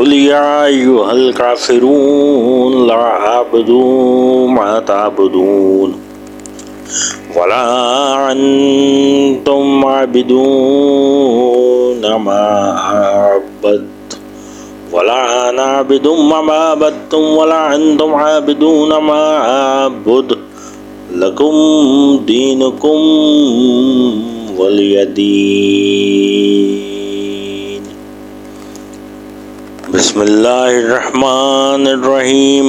कुल या अय्युहल काफिरून ला अअबुदु मा तअबुदून वला अंतुम आबिदून मा अअबुदु वला अना आबिदुम मा अबदतुम वला अंतुम आबिदून मा अअबुदु लकुम दीनुकुम वलियदीन। बिस्मिल्लाहिर्रहमानिर्रहीम।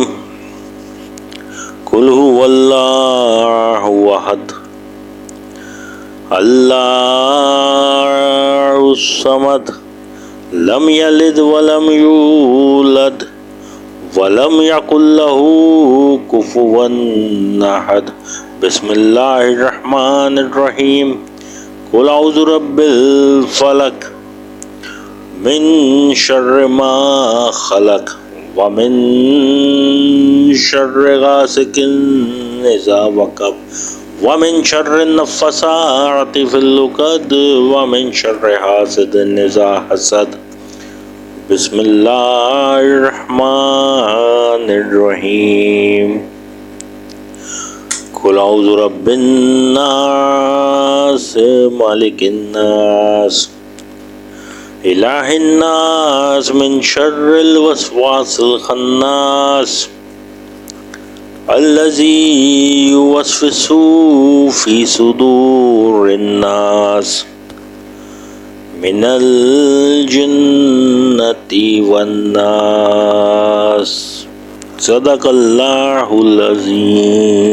कुल हुवल्लाहु अहद अल्लाहुस समद लम यलिद वलम यूलद वलम यकुल लहू कुफुवन अहद। बिस्मिल्लाहिर्रहमानिर्रहीम। कुल औज़ु बिरब्बिल फलक मिन शर्रि मा खलक व मिन शर्रि गासिकिन इज़ा वक़ब व मिन शर्रि नफ़्फ़ासाति फ़िल उक़द व मिन शर्रि हासिदिन इज़ा हसद। बिस्मिल्लाहिर्रहमानिर्रहीम। कुल औज़ु बिरब्बिन नास मालिकिन नास इलाहिन नास मिन शर्रिल वस्वासिल खन्नास अल्लज़ी युवस्विसु फ़ी सुदूरिन नास मिनल जिन्नति वन नास। सदक़ल्लाहुल अज़ीम।